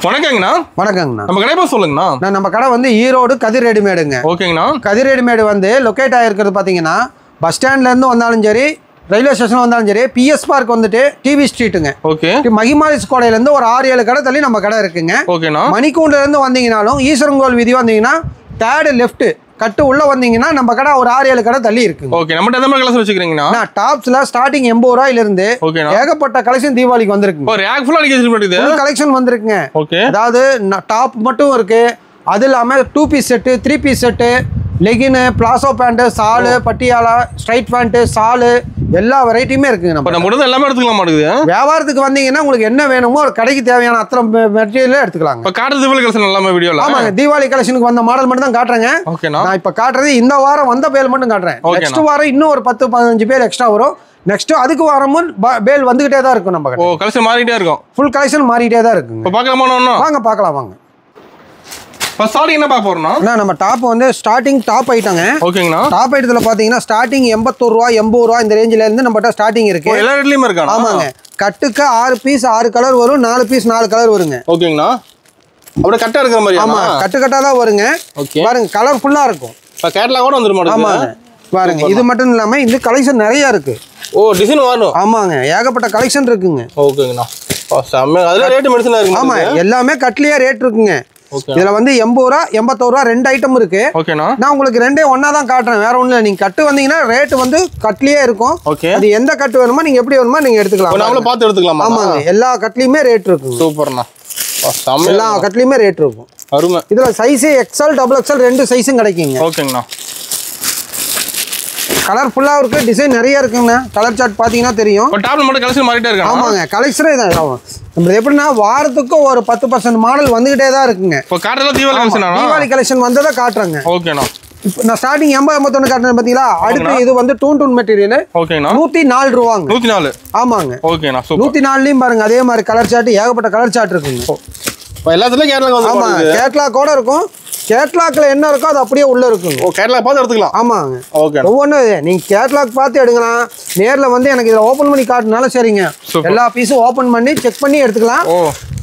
வணக்கங்கண்ணா. வணக்கங்கண்ணா. நம்ம கடை பேர் சொல்லுங்கண்ணா. நம்ம கடை வந்து ஈரோடு கதிர் ரெடிமேடுங்க. ஓகேங்கண்ணா. கதிர் ரெடிமேடு வந்து லொக்கேட் ஆகிருக்கிறது பார்த்தீங்கன்னா பஸ் ஸ்டாண்ட்லேருந்து வந்தாலும் சரி, ரயில்வே ஸ்டேஷன் வந்தாலும் சரி, பிஎஸ் பார்க் வந்துட்டு டிவி ஸ்ட்ரீட்டுங்க. ஓகே. மகிமாலிஸ் கோடையிலேருந்து ஒரு 6-7 கடை தள்ளி நம்ம கடை இருக்குங்க. ஓகேண்ணா. மணிக்கூண்டிலேருந்து வந்தீங்கன்னாலும் ஈஸ்வரங்கோல் வீதி வந்தீங்கன்னா தேர்டு லெஃப்ட் கட்டு உள்ள வந்தீங்கன்னா நம்ம கடை ஒரு 6-7 கடை தள்ளி இருக்கு. ஓகே. நம்ம எந்த மாதிரி கலெக்ஷன் வச்சுக்கிறீங்கண்ணா? டாப்ஸ்ல ஸ்டார்டிங் 80 ரூபாயில இருந்து ஏகப்பட்ட கலெக்ஷன் தீபாவளிக்கு வந்திருக்கு. ஒரு ரேக் ஃபுல்லா அடிக்க பண்ணிடுது. ஃபுல் கலெக்ஷன் வந்திருக்குங்க. ஓகே. அதாவது டாப் மட்டும் இருக்கு, அது இல்லாம 2 piece set, 3 piece set, legging, palazzo pant, சாலு, பட்டியாலா, ஸ்ட்ரைட் பேண்ட், சாலு, எல்லா வெரைட்டியுமே இருக்குங்க. நம்ம முடிஞ்ச எல்லாமே எடுத்துக்கலாம் மாட்டேங்குது. வியாபாரத்துக்கு வந்தீங்கன்னா உங்களுக்கு என்ன வேணுமோ ஒரு கடைக்கு தேவையான அத்தனை மெட்டீரியல் எடுத்துக்கலாம். இப்போ காட்டுற தீபாவளி கலெக்ஷன் எல்லாமே வீடியோல. ஆமாங்க, தீபாவளி கலெக்ஷனுக்கு வந்த மாடல் மட்டும் தான் காட்டுறேங்க. ஓகேண்ணா. நான் இப்போ காட்டுறது இந்த வாரம் வந்த பேல் மட்டும் காட்டுறேன். நெக்ஸ்ட் வாரம் இன்னும் ஒரு 10-15 பேர் எக்ஸ்ட்ரா வரும். நெக்ஸ்ட் அதுக்கு வாரமும் பேல் வந்துகிட்டே தான் இருக்கும். நம்ம ஓ, கலெக்ஷன் மாறிட்டே இருக்கும். ஃபுல் கலெக்ஷன் மாறிட்டே தான் இருக்குங்க. இப்போ பார்க்கலாமா? வாங்க பார்க்கலாம் வாங்க. ஸ்டார்டிங் என்ன பார்க்க போறோம்னா, நம்ம டாப் வந்து ஸ்டார்டிங் டாப் ஐட்டங்க. ஓகேங்கண்ணா. டாப் ஐட்டத்துல பாத்தீங்கன்னா ஸ்டார்டிங் 81 ரூபா 80 ரூபா இந்த ரேஞ்சில இருந்து நம்மட்ட ஸ்டார்டிங் இருக்கு. எல்லா ரேட்லயும் இருக்கா? ஆமாங்க. கட்டுக்கு 6 பீஸ் 6 கலர் வரும், 4 பீஸ் 4 கலர் வருங்க. ஓகேங்கண்ணா. அப்படியே கட்டா இருக்கிற மாதிரி. ஆமா, கட்டு கட்டா தான் வருங்க. பாருங்க கலர் ஃபுல்லா இருக்கும். இப்போ கேட்டலாக் கூட வந்துரும் மாட்டேங்குது. ஆமாங்க. பாருங்க இது மட்டும் இல்லாம இந்த கலெக்ஷன் நிறைய இருக்கு. ஓ, டிசைன் வரும். ஆமாங்க, ஏகப்பட்ட கலெக்ஷன் இருக்குங்க. ஓகேங்கண்ணா. அதுல ரேட் மென்ஷன் இருக்கு. ஆமா, எல்லாமே கட்லியா ரேட் இருக்குங்க. இதுல வந்து 80 ரூபா 81 ரூபா 2 ஐட்டம் இருக்கு. ஓகேண்ணா. நான் உங்களுக்கு ரெண்டே ஒன்னா தான் காட்டுறேன், வேற ஒண்ணும் இல்ல. நீங்க கட்டு வந்தீங்கன்னா ரேட் வந்து கட்லியே இருக்கும். அது எந்த கட்டு வேணுமோ நீங்க எப்படி வேணுமோ நீங்க எடுத்துக்கலாம். நாமளும் பார்த்து எடுத்துக்கலாம். ஆமாங்க, எல்லா கட்லயுமே ரேட் இருக்கும். சூப்பர்ண்ணா. எல்லா கட்லயுமே ரேட் இருக்கும். அருமை. இதுல சைஸ் எக்ஸ்எல் டபுள் எக்ஸ்எல் 2 சைஸும் கிடைக்குங்க. ஓகேங்கண்ணா. கலர் ஃபுல்லா இருக்கு, டிசைன் நிறைய இருக்குங்க. கலர் சார்ட் பாத்தீங்கன்னா தெரியும். டாப்ல மட்டும் கலெக்ஷன் மாறிட்டே இருக்கு. ஆமாங்க, கலெக்ஷனே தான். நம்ம எப்படின்னா வாரத்துக்கு ஒரு 10% மாடல் வந்துகிட்டே தான் இருக்குங்க. இப்போ காட்டுறதுல தீபாவளி கலெக்ஷனா? தீபாவளி கலெக்ஷன் வந்ததை காட்டுறேங்க. ஓகேண்ணா. இப்போ நான் ஸ்டார்டிங் 80-81 காட்டுறேன் பாத்தீங்களா. அடுத்து இது வந்து டூன் மெட்டீரியல். ஓகேண்ணா. 104 ரூபாங்க. 104. ஆமாங்க. ஓகேண்ணா. 104லயும் பாருங்க அதே மாதிரி கலர் சார்ட், ஏகப்பட்ட கலர் சார்ட் இருக்குங்க. எல்லாத்துலயும் கேட்லாக் வந்து. ஆமா, கேட்லாக் கூட இருக்கும். கேட்லாக்ல என்ன இருக்கோ அது அப்படியே உள்ள இருக்குங்க. ஓ, கேட்லாக் பார்த்து எடுத்துக்கலாம். ஆமாங்க. ஓகே. ஒவ்வொன்றும் நீங்க கேட்லாக் பார்த்து எடுக்கலாம். நேர்ல வந்து எனக்கு இதை ஓபன் பண்ணி காட்டுனாலும் சரிங்க. எல்லா பீஸும் ஓபன் பண்ணி செக் பண்ணி எடுத்துக்கலாம்.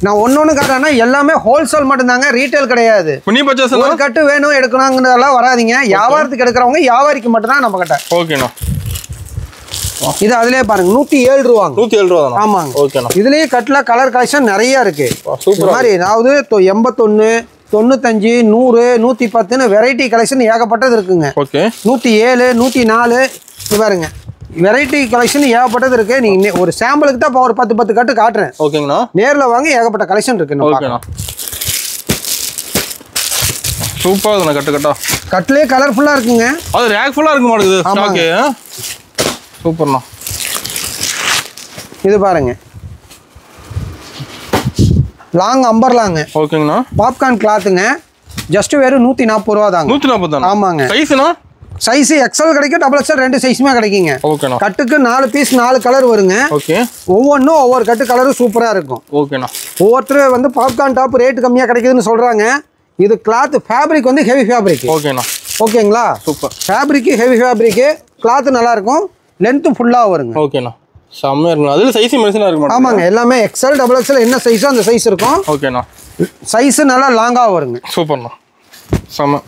நான் ஒன்னொன்னு காட்டுறேன்னா எல்லாமே ஹோல்சேல் மட்டும்தாங்க, ரீட்டைல் கிடையாது. ஒரு கட்டு வேணும் எடுக்கணுங்கிறதெல்லாம் வராதிங்க. வியாபாரத்துக்கு எடுக்கிறவங்க வியாபாரிக்கு மட்டும் தான் நம்ம கிட்ட. ஓகேண்ணா. இது அதுலயே பாருங்க 107 ரூபாங்க. 107 ரூபா தானா? ஆமாங்க. ஓகேண்ணா. இதுலயே கட்ல கலர் கலெக்ஷன் நிறைய இருக்கு. சூப்பர் மாதிரி அதாவது 81 95 100 110 வெரைட்டி கலெக்ஷன் ஏகப்பட்டது இருக்குங்க. ஓகே. 107 104 இது பாருங்க வெரைட்டி கலெக்ஷன் ஏகப்பட்டது இருக்கு. நீங்க ஒரு சாம்பிளுக்கு தான் ஒரு 10 கட்டு காட்டுறேன். ஓகேங்கண்ணா. நேர்ல வாங்க, ஏகப்பட்ட கலெக்ஷன் இருக்கு. ஓகேண்ணா. சூப்பரா இருக்குண்ணா. கட்டு கட்டா கட்லயே கலர்ஃபுல்லா இருக்குங்க. அது ரேக் ஃபுல்லா இருக்கு மாட்டேங்குது ஸ்டாக். சூப்பர்ண்ணா. இது பாருங்க லாங் அம்பர்லாங்க. ஓகேங்கண்ணா. பாப்கார்ன் கிளாத்துங்க. ஜஸ்ட் வெறும் 140 ரூபா தாங்க. 140 தானா? ஆமாங்க. சைஸ்னா சைஸ் எக்ஸ்எல் கிடைக்கும், டபுள் எக்ஸ்எல் 2 சைஸுமே கிடைக்குங்க. ஓகேண்ணா. கட்டுக்கு 4 பீஸ் 4 கலர் வருங்க. ஓகே. ஒவ்வொன்றும் ஒவ்வொரு கட்டு கலரும் சூப்பரா இருக்கும். ஓகேண்ணா. ஒவ்வொருத்தர் வந்து பாப்கார்ன் டாப் ரேட் கம்மியா கிடைக்குதுன்னு சொல்றாங்க. இது கிளாத் ஃபேப்ரிக் வந்து ஹெவி ஃபேப்ரிக். ஓகேண்ணா. ஓகேங்களா. Super. Fabric heavy fabric, cloth நல்லா இருக்கும், லென்த் ஃபுல்லா வருங்க. ஓகேண்ணா. செம்மையா இருக்கும். அதுல சைஸ் மென்ஷன் இருக்கு. ஆமாங்க, எல்லாமே எக்ஸ்எல் டபுள் எக்ஸ்எல் என்ன சைஸோ அந்த சைஸ் இருக்கும். ஓகேண்ணா. சைஸ் நல்லா லாங்கா வருங்க. சூப்பர்ண்ணா. செம்ம.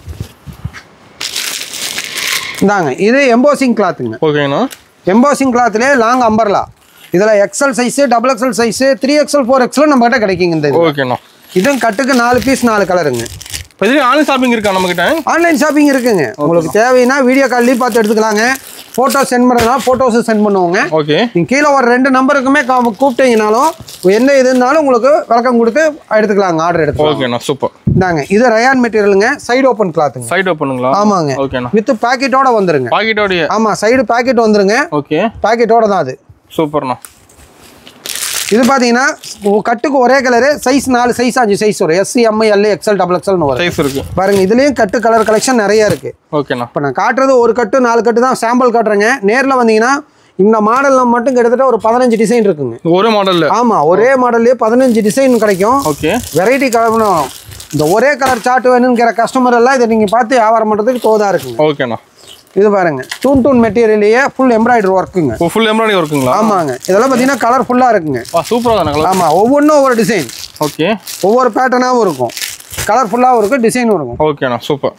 இந்தாங்க இது எம்போசிங் கிளாத்துங்க. ஓகேண்ணா. எம்போசிங் கிளாத்லயே லாங் அம்பர்லா. இதுல XL size, double XL size, 3XL 4XL நம்ம கிட்ட கிடைக்குங்க. இந்த ஓகேண்ணா. இதுவும் கட்டுக்கு 4 பீஸ் 4 கலருங்க. இப்போ இதுல ஆன்லைன் ஷாப்பிங் இருக்கா நம்ம கிட்ட? ஆன்லைன் ஷாப்பிங் இருக்குங்க. உங்களுக்கு தேவைன்னா வீடியோ கால்லையும் பார்த்து எடுத்துக்கலாங்க. ஃபோட்டோ சென்ட் பண்ணுறதுனா ஃபோட்டோஸும் சென்ட் பண்ணுவோங்க. ஓகே. நீங்கள் கீழே ஒரு 2 நம்பருக்குமே கூப்பிட்டீங்கனாலும் என்ன இது இருந்தாலும் உங்களுக்கு விளக்கம் கொடுத்து எடுத்துக்கலாங்க, ஆர்டர் எடுத்து. ஓகேண்ணா. சூப்பர். இந்தாங்க இது ரயான் மெட்டீரியலுங்க. சைடு ஓப்பன் கிளாத்துங்க. சைடு ஓப்பனுங்களா? ஆமாங்க. ஓகேண்ணா. வித் பாக்கெட்டோட வந்துருங்க. பாக்கெட்டோடயே? ஆமாம், சைடு பாக்கெட் வந்துருங்க. ஓகே. பாக்கெட்டோட தான் அது. சூப்பர்ண்ணா. இது பார்த்தீங்கன்னா கட்டுக்கு ஒரே கலரு, சைஸ் 4 சைஸ் 5 சைஸ் வரும். SC M L XL double எக்ஸ்எல்னு வரும். சைஸ் இருக்கு பாருங்க. இதுலயும் கட்டு கலர் கலெக்ஷன் நிறைய இருக்கு. ஓகேண்ணா. இப்போ நான் காட்டுறது ஒரு கட்டு 4 கட்டு தான் சாம்பிள் காட்டுறேங்க. நேரில் வந்தீங்கன்னா இந்த மாடல்ல மட்டும் கிட்டத்தட்ட ஒரு 15 டிசைன் இருக்குங்க. ஒரே மாடல்ல? ஆமா, ஒரே மாடல்லே 15 டிசைன் கிடைக்கும். ஓகே. Variety colour. இந்த ஒரே கலர் சார்ட் வேணுங்கிற கஸ்டமர் எல்லாம் இதை நீங்க பார்த்து வியாபாரம் பண்றதுக்கு தோதா இருக்குங்க. ஓகேண்ணா. இது பாருங்க டூன் மெட்டீரியல்லையே ஃபுல் எம்ப்ராய்டரி ஒர்க்குங்க. ஃபுல் எம்ப்ராய்டரி ஒர்க்குங்களா? ஆமாங்க. இதெல்லாம் பார்த்தீங்கன்னா கலர்ஃபுல்லா இருக்குங்க. சூப்பரா தானே? ஆமா, ஒவ்வொன்றும் ஒவ்வொரு டிசைன். ஓகே. ஒவ்வொரு பேட்டர்னாவும் இருக்கும், கலர்ஃபுல்லாவும் இருக்கும், டிசைனும் இருக்கும். ஓகேண்ணா சூப்பர்.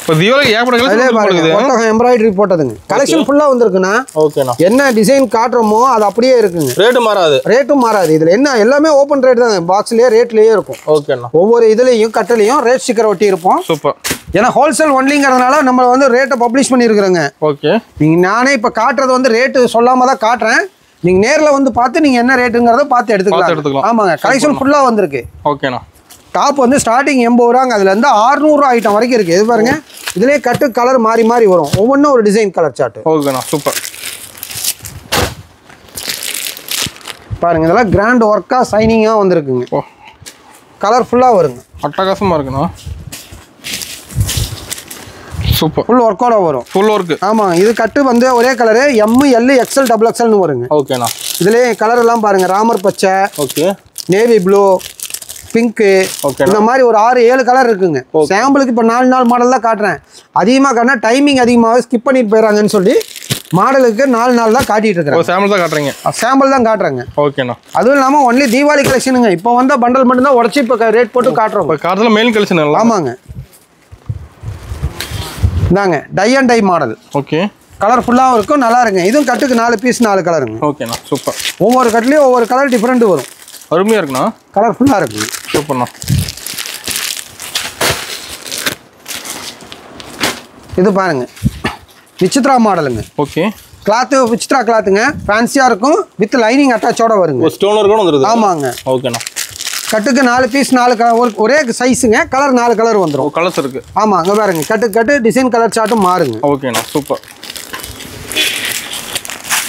இப்போ தியோல ஏகப்பட்ட கலெக்ஷன் போடுது. ஒட்டகம் எம்ப்ராய்டரி போட்டதுங்க. கலெக்ஷன் ஃபுல்லா வந்திருக்குண்ணா. ஓகேண்ணா. என்ன டிசைன் காட்டுறோமோ அது அப்படியே இருக்குங்க. ரேட்டு மாறாது. ரேட்டும் மாறாது. இதுல என்ன எல்லாமே ஓப்பன் ரேட் தான், பாக்ஸ்லயே ரேட்லயே இருக்கும். ஓகேண்ணா. ஒவ்வொரு இதுலயும் கட்டலையும் ரேட் ஸ்டிக்கர் ஒட்டி இருப்போம். சூப்பர். ஏன்னா ஹோல்சேல் ஒன்லிங்கிறதுனால நம்ம வந்து ரேட்டை பப்ளிஷ் பண்ணியிருக்கிறோங்க. ஓகே. நீங்க நானே இப்போ காட்டுறது வந்து ரேட்டு சொல்லாம தான் காட்டுறேன். நீங்க நேரில் வந்து பார்த்து நீங்க என்ன ரேட்டுங்கிறத பார்த்து எடுத்துக்கலாம். ஆமாங்க, கலெக்ஷன் ஃபுல்லா வந்திருக்கு. ஓகேண்ணா. டாப் வந்து ஸ்டார்டிங் 80 ரூபாங்க, அதுல இருந்து 600 ஐட்டம் வரைக்கும் இருக்கு. இது பாருங்க, இதுலயே கட்டு கலர் மாறி மாறி வரும், ஒவ்வொன்றும் ஒரு டிசைன் கலர் சார்ட். ஓகேண்ணா சூப்பர். பாருங்க, இதெல்லாம் கிராண்ட் ஒர்க்கா சைனிங்கா வந்திருக்குங்க. கலர்ஃபுல்லா வருங்க, அட்டகாசமா இருக்குண்ணா. சூப்பர். ஃபுல் ஒர்க்கோட வரும். Full work. ஆமா, இது கட்டு வந்து ஒரே colour M L XL XXL வருங்க. ஓகேண்ணா. இதுலயே கலர் எல்லாம் பாருங்க, ராமர் பச்சை, ஓகே, நேவி ப்ளூ, பிங்க், இந்த மாதிரி ஒரு 6-7 கலர் இருக்குங்க. சாம்பிளுக்கு இப்போ 4 மாடல் தான் காட்டுறேன். அதிகமாக காட்டினா டைமிங் அதிகமாக ஸ்கிப் பண்ணிட்டு போயிடறாங்கன்னு சொல்லி மாடலுக்கு 4 தான் காட்டிட்டு இருக்கிறேன். சாம்பிள் தான் காட்டுறீங்க? சாம்பிள் தான் காட்டுறேங்க. ஓகேண்ணா. அதுவும் இல்லாமல் ஒன்லி தீபாவளி கலெக்ஷனுங்க. இப்போ வந்த பண்டல் மட்டும் தான் உடச்சி இப்போ ரேட் போட்டு காட்டுறோம். இப்போ காட்டுறதுல மெயின் கலெக்ஷன். ஆமாங்க, இந்தாங்க tie and dye model. Okay, கலர்ஃபுல்லாகவும் இருக்கும், நல்லா இருக்குங்க. இதுவும் கட்டுக்கு 4 பீஸ் 4 கலருங்க. ஓகேண்ணா சூப்பர். ஒவ்வொரு கட்டுலேயும் ஒவ்வொரு கலர் டிஃப்ரெண்ட் வரும். அருமையாக இருக்குண்ணா, கலர்ஃபுல்லாக இருக்குங்க. சூப்பர்ண்ணா. இது பாருங்க, விசித்ரா மாடலுங்க. ஓகே, கிளாத்து விசித்ரா கிளாத்துங்க, ஃபேன்சியாக இருக்கும், வித் லைனிங் அட்டாச்சோட வருங்க. ஸ்டோன் இருக்கும் வந்துருது. ஆமாங்க. ஓகேண்ணா. கட்டுக்கு 4 பீஸ் 4 கலர், ஒரே சைஸுங்க, கலர் 4 கலர் வந்துடும். கலர்ஸ் இருக்கு. ஆமாம், அங்கே பாருங்க, கட்டுக்கு கட்டு டிசைன் கலர் சார்ட்டும் மாறுங்க. ஓகேண்ணா சூப்பர்.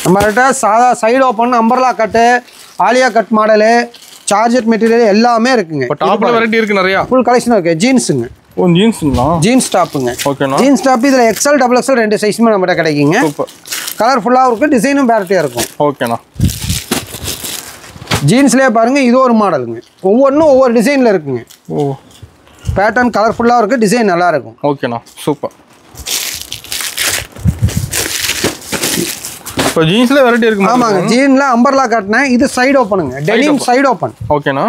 நம்மகிட்ட சாதா side open, umbrella cut, Alia cut model, சார்ஜட் மெட்டீரியல் எல்லாமே இருக்குங்க. டாப்ல வெரைட்டி இருக்கு, நிறைய ஃபுல் கலெக்ஷன் இருக்கு. ஜீன்ஸுங்க. ஓ, ஜீன்ஸுங்களா? ஜீன்ஸ் டாப்புங்க. ஓகேண்ணா. ஜீன்ஸ் டாப் இதில் XL XXL 2 சைஸுமே நம்மகிட்ட கிடைக்குங்க. சூப்பர். கலர்ஃபுல்லாகவும் இருக்கும், டிசைனும் வேரைட்டியாக இருக்கும். ஓகேண்ணா. ஜீன்ஸ்லேயே பாருங்க, இது ஒரு மாடலுங்க. ஒவ்வொன்றும் ஒவ்வொரு டிசைனில் இருக்குங்க. ஓ, பேட்டர்ன் கலர்ஃபுல்லாக இருக்குது, டிசைன் நல்லா இருக்கும். ஓகேண்ணா சூப்பர். இப்போ ஜீன்ஸ்ல வெரைட்டி இருக்கு. ஆமாங்க, ஜீன்ல அம்பர்லா காட்டினேன். இது சைடு ஓப்பனுங்க, டெனிம் சைடு ஓப்பன். ஓகேண்ணா.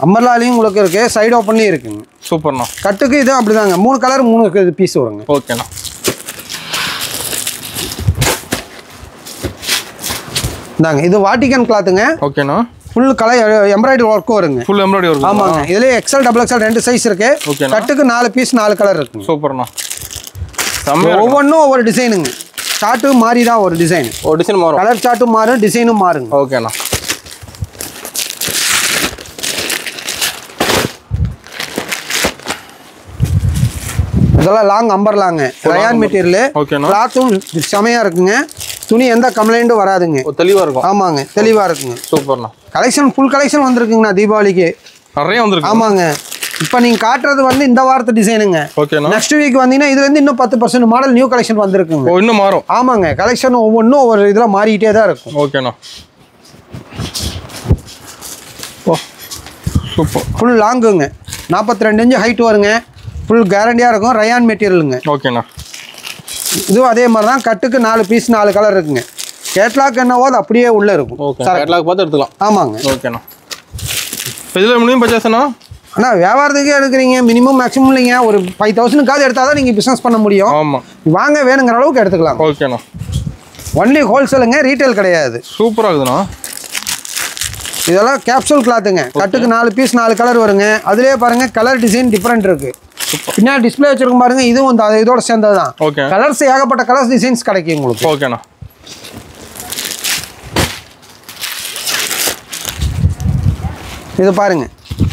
அம்பர்லாலையும் உங்களுக்கு இருக்கு, சைடு ஓப்பன்லேயும் இருக்குங்க. சூப்பர்ண்ணா. கட்டுக்கு இது அப்படிதாங்க, 3 கலர் 3 பீஸ் வருங்க. ஓகேண்ணா. இந்தாங்க, இது வாட்டிகன் கிளாத்துங்க. ஓகேண்ணா. ஃபுல் கலர் எம்ப்ராய்டரி ஒர்க்கும் வருங்க. Full embroidery work. ஆமாங்க, இதுலேயே XL XXL 2 சைஸ் இருக்கு. கட்டுக்கு 4 பீஸ் 4 கலர் இருக்கு. சூப்பர்ண்ணா. ஒவ்வொன்றும் ஒவ்வொரு டிசைனுங்க. சார்ட்டு மாறி தான் ஒரு டிசைன். ஒரு டிசைன் மாறும், கலர் சார்ட்டும் மாறும், டிசைனும் மாறுங்க. ஓகேண்ணா. இதெல்லாம் லாங் அம்பர்லாங்க, ரயான் மெட்டீரியல். ஓகேண்ணா. கிளாத்தும் செமையா இருக்குங்க, துணி எந்த கம்ப்ளைண்ட்டும் வராதுங்க, தெளிவாக இருக்கும். ஆமாங்க, தெளிவாக இருக்குங்க. சூப்பர்ண்ணா. கலெக்ஷன் ஃபுல் கலெக்ஷன் வந்திருக்குங்கண்ணா, தீபாவளிக்கு நிறைய வந்திருக்கு. ஆமாங்க, இப்போ நீங்கள் காட்டுறது வந்து இந்த வாரத்து டிசைனுங்க. ஓகேண்ணா. நெக்ஸ்ட் வீக் வந்தீங்கன்னா இதுலேருந்து இன்னும் 10% மாடல் நியூ கலெக்ஷன் வந்திருக்குங்க. இன்னும் மாறும். ஆமாங்க, கலெக்ஷன் ஒவ்வொன்றும் ஒவ்வொரு இதில் மாறிக்கிட்டே தான் இருக்கும். ஓகேண்ணா. ஓ சூப்பர். ஃபுல் லாங்குங்க, 42 இன்ச் ஹைட் வருங்க, ஃபுல் கேரண்டியாக இருக்கும், ரயான் மெட்டீரியலுங்க. ஓகேண்ணா. இதுவும் அதே மாதிரி தான், கட்டுக்கு 4 பீஸ் 4 கலர் இருக்குங்க. கேட்லாக் என்னவோ அது அப்படியே உள்ளே இருக்கும். கேட்லாக் பார்த்து எடுத்துக்கலாம். ஆமாங்க. ஓகேண்ணா. இதில் மினிமம் பர்ச்சேஸ்ண்ணா? அண்ணா வியாபாரத்துக்கே எடுக்கிறீங்க, மினிமம் மேக்ஸிமம் இல்லைங்க, ஒரு 5000 எடுத்தால் தான் நீங்கள் பிஸ்னஸ் பண்ண முடியும். ஆமாம், வாங்க வேணுங்கிற அளவுக்கு எடுத்துக்கலாம். ஓகேண்ணா. ஒன்லி ஹோல்சேலுங்க, ரீட்டைல் கிடையாது. சூப்பராக இருக்குதுண்ணா. இதெல்லாம் கேப்சூல் கிளாத்துங்க, கட்டுக்கு 4 பீஸ் 4 கலர் வருங்க. அதுலேயே பாருங்கள், கலர் டிசைன் டிஃப்ரெண்ட் இருக்குது. பின்னாடி டிஸ்பிளே வச்சிருக்கும் பாருங்க, இதுவும் இந்த இதோட சேர்ந்தது தான். ஓகே, கலர்ஸ் ஏகப்பட்ட கலர்ஸ் டிசைன்ஸ் கிடைக்கும் உங்களுக்கு. ஓகேண்ணா. இது பாருங்க,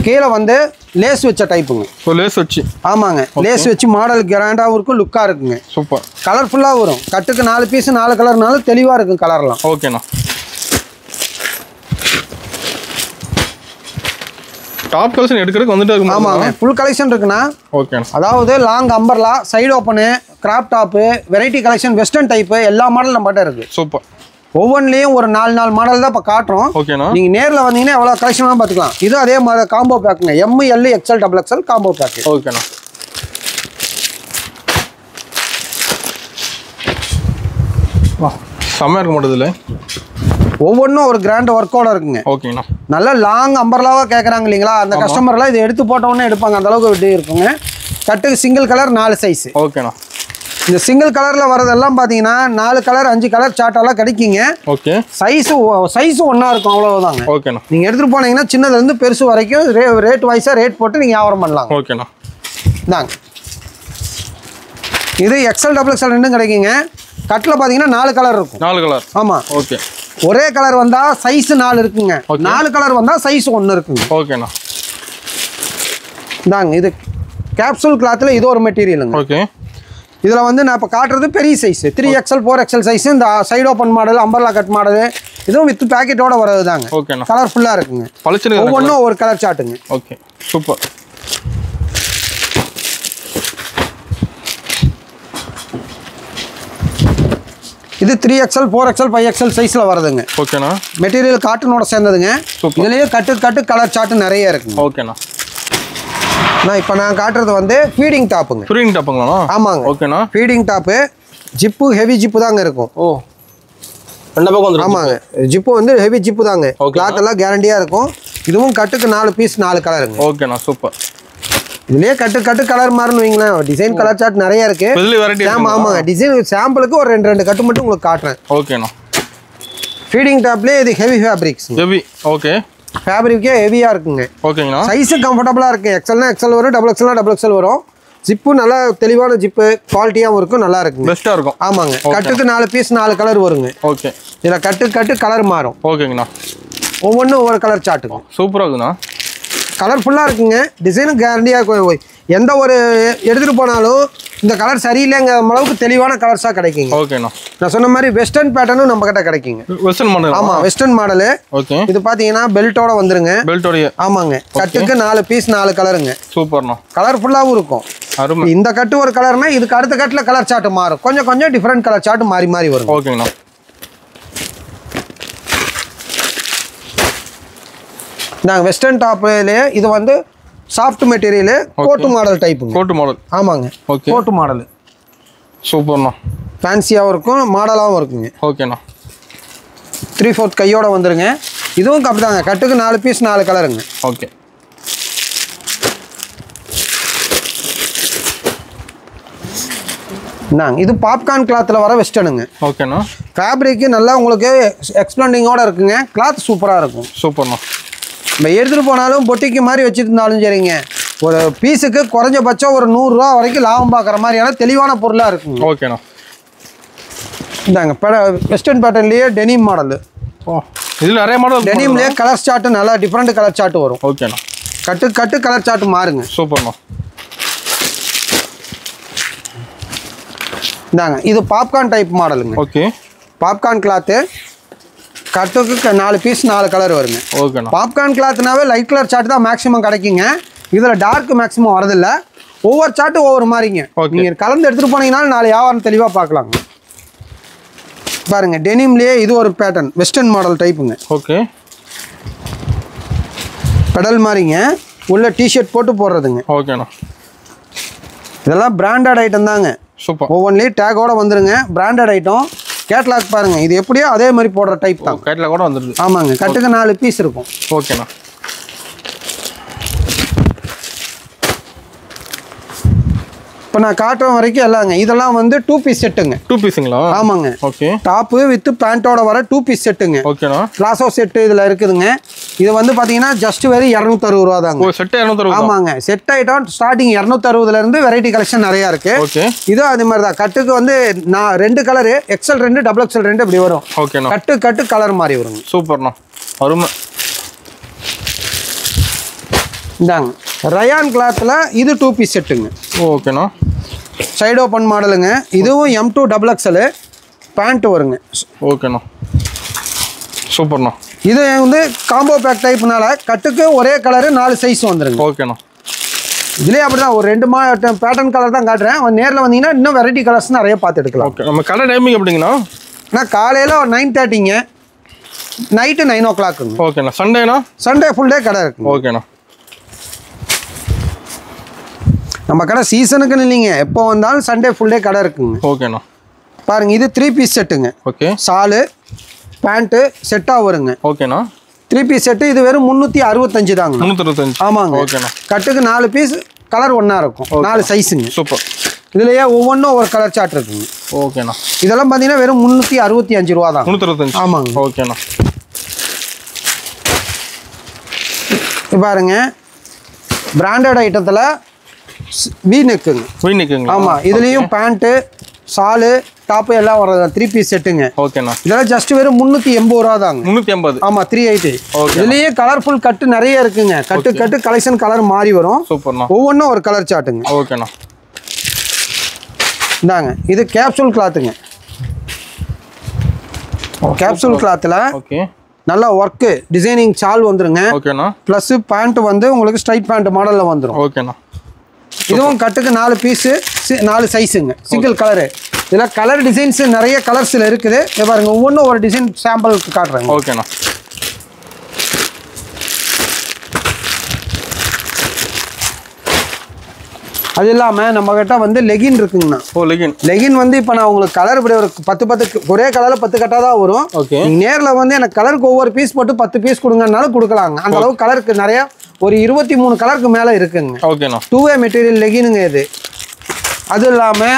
கீழே வந்து லேஸ் வச்ச டைப்புங்க. லேஸ் வச்சு. ஆமாங்க, லேஸ் வச்சு மாடல் கிராண்டாகவும் இருக்கும், லுக்காக இருக்குங்க. சூப்பர். கலர்ஃபுல்லாக வரும். கட்டுக்கு 4 பீஸ் 4 கலர்னாலும் தெளிவாக இருக்கும் கலர்லாம். ஓகேண்ணா. டாப் கலெக்ஷன் எடுக்கிறதுக்கு வந்துட்டு இருக்கு. ஆமாங்க, ஃபுல் கலெக்ஷன் இருக்குண்ணா. ஓகே, அதாவது long umbrella, side open, crop top, variety collection, western type, எல்லா மாடலும் நம்மகிட்ட இருக்கு. சூப்பர். ஒவ்வொன்றிலையும் ஒரு 4 மாடல் தான் இப்போ காட்டுறோம். ஓகேண்ணா. நீங்கள் நேரில் வந்தீங்கன்னா எவ்வளோ கலெக்ஷனாக பார்த்துக்கலாம். இது அதே மாதிரி காம்போ பேக்குங்க, M L XL XXL combo pack. ஓகேண்ணா. வா, செம்மையாக இருக்க மாட்டேதுல. ஒவ்வொன்றும் ஒரு கிராண்ட் ஒர்க்கோட இருக்குங்க. ஓகேண்ணா. நல்லா லாங் அம்பர்லாவாக கேட்குறாங்க இல்லைங்களா, அந்த கஸ்டமர்லாம் இதை எடுத்து போட்டோன்னே எடுப்பாங்க, அந்த அளவுக்கு விட்டு இருக்குங்க. கட்டுக்கு சிங்கிள் கலர் 4 சைஸ். ஓகேண்ணா. இந்த சிங்கிள் கலரில் வரதெல்லாம் பார்த்தீங்கன்னா 4 கலர் 5 கலர் சார்ட்டெல்லாம் கிடைக்குங்க. ஓகே. சைஸும் ஒன்றா இருக்கும், அவ்வளோதாங்க. ஓகேண்ணா. நீங்கள் எடுத்துகிட்டு போனீங்கன்னா சின்னதுலேருந்து பெருசு வரைக்கும் ரேட் வைஸாக ரேட் போட்டு நீங்கள் வியாபாரம் பண்ணலாம். ஓகேண்ணா. இந்தாங்க, இது XL XXL ரெண்டும் கிடைக்குங்க. கட்டில் பார்த்தீங்கன்னா 4 கலர் இருக்கும். 4 கலர். ஆமாம். ஓகே. ஒரே கலர் வந்தால் சைஸ் 4 இருக்குங்க, 4 கலர் வந்தால் சைஸ் 1 இருக்குங்க. ஓகேண்ணா. இந்தாங்க, இது கேப்சூல் கிளாத்தில் இது ஒரு மெட்டீரியலுங்க. ஓகே. இதில் வந்து நான் இப்போ காட்டுறது பெரிய சைஸ் 3XL 4XL சைஸ். இந்த side open model, umbrella cut model, இதுவும் வித் பேக்கெட்டோட வரது தாங்க. ஓகேண்ணா. கலர்ஃபுல்லாக இருக்குங்க. ஒவ்வொன்றும் ஒரு கலர் சார்ட்டுங்க. Okay, super. இது 3XL 4XL 5XL சைஸில் வருதுங்க. ஓகேண்ணா. மெட்டீரியல் காட்டனோட சேர்ந்ததுங்க. இதுலேயே கட்டு கலர் சார்ட்டு நிறைய இருக்குங்க. ஓகேண்ணா. இப்போ நான் காட்டுறது வந்து ஃபீடிங் டாப்புங்க. ஃபீடிங் டாப்புங்களா? ஆமாங்க. ஓகேண்ணா. Feeding top zip heavy zip தாங்க இருக்கும். ஓ, ரெண்டு பக்கம் வந்துடும். ஆமாங்க, ஜிப்பு வந்து ஹெவி ஜிப்பு தாங்க. கிளாத் எல்லாம் கேரண்டியாக இருக்கும். இதுவும் கட்டுக்கு 4 பீஸ் 4 கலருங்க. ஓகேண்ணா, சூப்பர். இதுலேயே கட்டு கலர் மாறுன்னு வைங்களேன். டிசைன் கலர் சார்ட் நிறைய இருக்கு. ஆமாங்க, டிசைன் சாம்பிளுக்கு ஒரு 2 கட்டு மட்டும் உங்களுக்கு காட்டுறேன். ஓகேண்ணா. ஃபீடிங் டாப்லேயே இது ஹெவி ஃபேப்ரிக்ஸ். ஹெவி. ஓகே. ஃபேப்ரிக்கே ஹெவியாக இருக்குங்க. ஓகேங்கண்ணா. சைஸு கம்ஃபர்டபுளாக இருக்குது. XLனா XL வரும், XXLனா XXL வரும். ஜிப்பு நல்லா தெளிவான ஜிப்பு, குவாலிட்டியாகவும் இருக்கும், நல்லா இருக்குங்க. பெஸ்ட்டாக இருக்கும். ஆமாங்க. கட்டுக்கு 4 பீஸ் 4 கலர் வருங்க. ஓகே. இதில் கட்டு கலர் மாறும். ஓகேங்கண்ணா. ஒவ்வொன்றும் ஒவ்வொரு கலர் சார்ட்டுங்க. சூப்பராக இருக்குண்ணா. கலர்ஃபுல்லாக இருக்குங்க. டிசைனும் கேரண்டியாக இருக்கும். எந்த ஒரு எடுத்துகிட்டு போனாலும் இந்த கலர் சரியில்லைங்க அளவுக்கு தெளிவான கலர்ஸாக கிடைக்குங்க. ஓகேண்ணா. நான் சொன்ன மாதிரி வெஸ்டர்ன் பேட்டர்னும் நம்ம கிட்ட கிடைக்குங்க. Western model. ஆமாம், வெஸ்டர்ன் மாடலு. ஓகே. இது பார்த்தீங்கன்னா பெல்ட்டோட வந்துருங்க. பெல்ட்டோடைய. ஆமாங்க. கட்டுக்கு 4 பீஸ் 4 கலருங்க. சூப்பர்ண்ணா. கலர்ஃபுல்லாகவும் இருக்கும். அருமை. இந்த கட்டு ஒரு கலர்னா இதுக்கு அடுத்த கட்டில் கலர் சார்ட் மாறும். கொஞ்சம் டிஃப்ரெண்ட் கலர் சார்ட் மாறி வரும். ஓகேங்கண்ணா. நாங்கள் வெஸ்டர்ன் டாப்லேயே இது வந்து சாஃப்ட் மெட்டீரியலு, கோட்டு மாடல் டைப்புங்க. Coat model. ஆமாங்க. ஓகே. Coat model. சூப்பர்ண்ணா. ஃபேன்சியாகவும் இருக்கும், மாடலாகவும் இருக்குங்க. ஓகேண்ணா. 3/4 கையோட வந்துருங்க. இதுவும் அப்படிதாங்க. கட்டுக்கு 4 பீஸ் 4 கலருங்க. ஓகே. இது பாப்கார்ன் கிளாத்தில் வர வெஸ்டர்னுங்க. ஓகேண்ணா. ஃபேப்ரிக்கு நல்லா உங்களுக்கு எக்ஸ்பிளண்டிங்கோட இருக்குங்க. கிளாத் சூப்பராக இருக்கும். சூப்பர்ண்ணா. நம்ம எடுத்துகிட்டு போனாலும் பொட்டிக்கு மாதிரி வச்சுருந்தாலும் சரிங்க, ஒரு பீஸுக்கு குறைஞ்சபட்சம் ஒரு 100 ரூபா வரைக்கும் லாபம் பார்க்குற மாதிரியான தெளிவான பொருளாக இருக்குங்க. ஓகேண்ணா. இந்தாங்க வெஸ்டர்ன் பேட்டர்ன்லேயே டெனிம் மாடலு. ஓ, இதில் நிறைய மாடல். டெனிம்லேயே கலர் சார்ட்டு நல்லா டிஃப்ரெண்ட் கலர் சார்ட்டு வரும். ஓகேண்ணா. கட்டு கலர் சார்ட்டு மாறுங்க. சூப்பர்ண்ணா. இந்தாங்க, இது பாப்கார்ன் டைப் மாடலுங்க. ஓகே. பாப்கார்ன் கிளாத்து கட்டுக்கு 4 பீஸ் 4 கலர் வருங்க. ஓகேண்ணா. பாப்கார்ன் கிளாத்னாவே லைட் கலர் சார்ட் தான் மேக்ஸிமம் கிடைக்குங்க. இதில் டார்க் மேக்ஸிமம் வரதில்ல. ஒவ்வொரு சார்ட்டும் ஒவ்வொரு மாதிரிங்க. நீங்கள் கலந்து எடுத்துகிட்டு போனீங்கன்னாலும் 4 வியாபாரம் தெளிவாக பார்க்கலாங்க. பாருங்க, டெனிம்லேயே இது ஒரு பேட்டர்ன் வெஸ்டர்ன் மாடல் டைப்புங்க. ஓகே. பெடல் மாதிரிங்க, உள்ள டிஷர்ட் போட்டு போடுறதுங்க. ஓகேண்ணா. இதெல்லாம் பிராண்டட் ஐட்டம் தாங்க. சூப்பர். ஒவ்வொன்றிலையும் டேக்கோட வந்துருங்க. Branded item. கேட்லாக் பாருங்க, இது எப்படியோ அதே மாதிரி போடுற டைப் தான். கேட்லாக் கூட வந்துருது. ஆமாங்க. கட்டுக்கு 4 பீஸ் இருக்கும். ஓகேண்ணா. இப்போ நான் காட்டுற வரைக்கும் எல்லாங்க இதெல்லாம் வந்து 2 பீஸ் செட்டுங்க. 2 பீஸுங்களா? ஆமாங்க. ஓகே. டாப்பு வித் பேண்ட்டோட வர 2 பீஸ் செட்டுங்க. ஓகேண்ணா. பிளாசோ செட்டு இதில் இருக்குதுங்க. இது வந்து பார்த்தீங்கன்னா ஜஸ்ட் வெரி 260 ரூபா தாங்க. செட்டு 260. ஆமாங்க. செட் ஐட்டம் ஸ்டார்டிங் 260லேருந்து வெரைட்டி கலெக்ஷன் நிறையா இருக்கு. ஓகே. இது அதே மாதிரி தான். கட்டுக்கு வந்து நான் 2 கலரு, XL 2 XXL 2 இப்படி வரும். ஓகேண்ணா. கட்டு கலர் மாதிரி வருங்க. சூப்பர்ண்ணா. அருமை. இந்தாங்க, ரயான் கிளாத்தில் இது 2 பீஸ் செட்டுங்க. ஓகேண்ணா. சைடு ஓப்பன் மாடலுங்க. இதுவும் M2 XXL பேண்ட் வருங்க. ஓகேண்ணா. சூப்பர்ண்ணா. இது வந்து காம்போ பேக் டைப்னால கட்டுக்கு ஒரே கலரு 4 சைஸ் வந்துருங்க. ஓகேண்ணா. இதுலேயே அப்படி தான் ஒரு 2 பேட்டர்ன் கலர் தான் காட்டுறேன். நேரில் வந்தீங்கன்னா இன்னும் வெரைட்டி கலர்ஸ் நிறைய பார்த்து எடுக்கலாம். ஓகே. நம்ம கடை டைமிங் எப்படிங்கண்ணா? நான் காலையில் ஒரு 9:30ங்க, நைட்டு 9 o'clockங்க. ஓகேண்ணா. சண்டேண்ணா? சண்டே ஃபுல் டே கடை இருக்குங்க. ஓகேண்ணா. நம்ம கடை சீசனுக்குன்னு இல்லைங்க, எப்போ வந்தாலும் சண்டே ஃபுல் டே கடை இருக்குங்க. ஓகேண்ணா. பாருங்க, இது 3 பீஸ் செட்டுங்க. ஓகே. சாலு பேண்ட் செட்டா வருங்க ஓகேண்ணா 3 பீஸ் செட் இது வெறும் 365 தாங்க 365 ஆமாங்க ஓகேண்ணா கட்டுக்கு 4 பீஸ் கலர் ஒண்ணா இருக்கும் 4 சைஸ்ங்க சூப்பர் இதுலயே ஒவ்வொன்றும் ஒரு கலர் சார்ட் இருக்குங்க ஓகேண்ணா இதெல்லாம் பாத்தீங்கன்னா வெறும் 365 ரூபா தான் 365 ஆமாங்க ஓகேண்ணா பாருங்க பிராண்டட் ஐட்டத்துல வி நெக்குங்க ஆமா இதுலயும் பேண்ட் ஷால் டாப் எல்லாம் வர 3 பீஸ் செட்டுங்க ஓகேண்ணா இதெல்லாம் ஜஸ்ட் வெறும் 380 ரூபா தாங்க 380 ஆமா 380 இதுலயே கலர்ஃபுல் கட்டு நிறைய இருக்குங்க கட்டு கலெக்ஷன் கலர் மாறி வரும் சூப்பர்ண்ணா ஒவ்வொன்றும் ஒரு கலர் சார்ட்டுங்க ஓகேண்ணா இந்தாங்க இது கேப்சூல் கிளாத்துங்க கேப்சூல் கிளாத்ல ஓகே நல்லா ஒர்க் டிசைனிங் ஷால் வந்துருங்க ஓகேண்ணா ப்ளஸ் பேண்ட் வந்து உங்களுக்கு ஸ்ட்ரைட் பேண்ட் மாடல்ல வந்துரும் ஓகேண்ணா இதுவும் கட்டுக்கு 4 பீஸ் 4 சைஸுங்க சிங்கிள் கலரு இதில் கலர் டிசைன்ஸ் நிறைய கலர்ஸில் இருக்குது இதை பாருங்க ஒவ்வொன்றும் ஒரு டிசைன் சாம்பிளுக்கு காட்டுறேங்க ஓகேண்ணா அது இல்லாமல் நம்மகிட்ட வந்து லெகின் இருக்குங்கண்ணா லெகின் வந்து இப்போ நான் உங்களுக்கு கலர் இப்படி ஒரு 10 ஒரே கலரில் 10 கட்டாக தான் வரும் ஓகே நேரில் வந்து எனக்கு கலருக்கு ஒவ்வொரு பீஸ் போட்டு 10 பீஸ் கொடுங்கனாலும் கொடுக்கலாங்க அந்த அளவுக்கு கலருக்கு நிறைய ஒரு 23 கலருக்கு மேலே இருக்குங்க ஓகேண்ணா 2-வே மெட்டீரியல் லெகினுங்க இது அது இல்லாமல்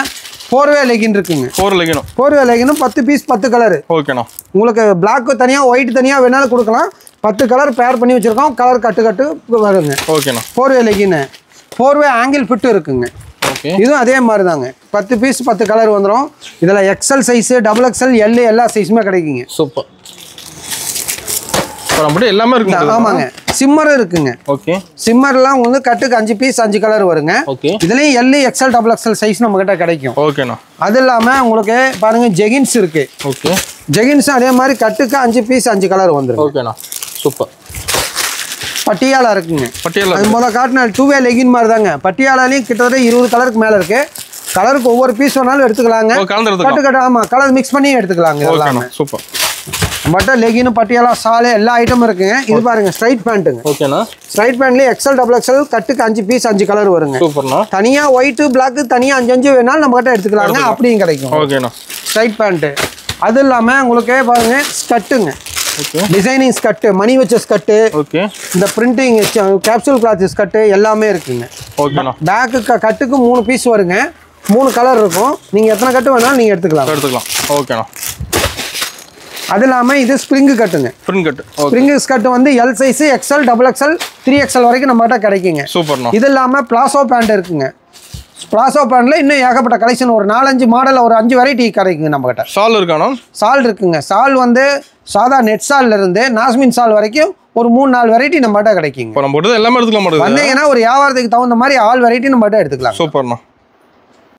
4-வே லெகின் இருக்குங்க 4-வே லெகினும் 10 பீஸ் 10 கலரு ஓகேண்ணா உங்களுக்கு பிளாக் தனியாக ஒயிட் தனியாக வேணாலும் கொடுக்கலாம் 10 கலர் பேர் பண்ணி வச்சுருக்கோம் கலர் கட்டு வருங்க ஓகேண்ணா 4-வே லெகின் 4-வே ஆங்கிள் ஃபிட்டு இருக்குங்க ஓகே இதுவும் அதே மாதிரி தாங்க 10 பீஸ் 10 கலர் வந்துடும் இதில் எக்ஸல் சைஸு XXL L எல்லா சைஸுமே கிடைக்குங்க சூப்பர் எல்லாமே இருக்கு ஆமாங்க சிம்மரும் இருக்குங்க ஓகே சிம்மர்லாம் வந்து கட்டுக்கு 5 பீஸ் 5 கலர் வருங்க ஓகே இதுலேயும் L XXL சைஸ் நம்ம கிட்ட கிடைக்கும் ஓகேண்ணா அது இல்லாமல் உங்களுக்கு பாருங்க ஜெகின்ஸ் இருக்கு ஓகே ஜெகின்ஸ் அதே மாதிரி கட்டுக்கு 5 பீஸ் 5 கலர் வந்துடும் ஓகேண்ணா சூப்பர் பட்டியாலா இருக்குங்க அது முதல்ல காட்டின 2-வே லெகின் மாதிரி தாங்க பட்டியாலாலையும் கிட்டத்தட்ட 20 கலருக்கு மேலே இருக்கு கலருக்கு ஒவ்வொரு பீஸ் வேணாலும் எடுத்துக்கலாங்க கட்டு ஆமாம் கலர் மிக்ஸ் பண்ணி எடுத்துக்கலாங்க எல்லாமே super but legging Patiala shawl எல்லா ஐட்டமும் இருக்குங்க இது பாருங்க ஸ்ட்ரைட் பேண்ட்டுங்க ஓகேண்ணா ஸ்ட்ரைட் பேண்ட்லேயே XXL கட்டுக்கு 5 பீஸ் 5 கலர் வருங்க சூப்பர்ண்ணா தனியாக ஒயிட்டு பிளாக் தனியாக 5 வேணாலும் நம்ம கிட்ட எடுத்துக்கலாங்க அப்படியும் கிடைக்கும் ஓகேண்ணா ஸ்ட்ரைட் பேண்ட்டு அது இல்லாமல் உங்களுக்கு பாருங்க ஸ்கட்டுங்க ஓகே டிசைனிங் ஸ்கட்டு மணி வச்ச ஸ்கட்டு ஓகே இந்த பிரிண்டிங் கேப்சூல் கிளாத் ஸ்கட்டு எல்லாமே இருக்குங்க ஓகேண்ணா பேக்கு கட்டுக்கு 3 பீஸ் வருங்க 3 கலர் இருக்கும் நீங்கள் எத்தனை கட்டு வேணாலும் நீங்கள் எடுத்துக்கலாம் ஓகேண்ணா அது இல்லாமல் இது ஸ்ப்ரிங்கு கட்டுங்க ஸ்ப்ரிங்கு ஸ்கட்டு வந்து L size XL XXL 3XL வரைக்கும் நம்மகிட்ட கிடைக்குங்க சூப்பர்ண்ணா இது இல்லாமல் பிளாசோ பேண்ட் இருக்குங்க பிளாசோ பேண்ட்ல இன்னும் ஏகப்பட்ட கலெக்ஷன் ஒரு 4-5 மாடல் ஒரு 5 வெரைட்டி கிடைக்குங்க நம்ம கிட்ட ஷால் இருக்கானோ ஷால் இருக்குங்க ஷால் வந்து சாதா நெட் ஷால்ல இருந்து நாஸ்மின் ஷால் வரைக்கும் ஒரு 3-4 வெரைட்டி நம்ம கிட்ட கிடைக்குங்க எல்லாமே எடுத்துக்கலாம் வந்தீங்கன்னா ஒரு வியாபாரத்துக்கு தகுந்த மாதிரி ஆல் வெரைட்டி நம்ம கிட்ட எடுத்துக்கலாம் சூப்பர்ண்ணா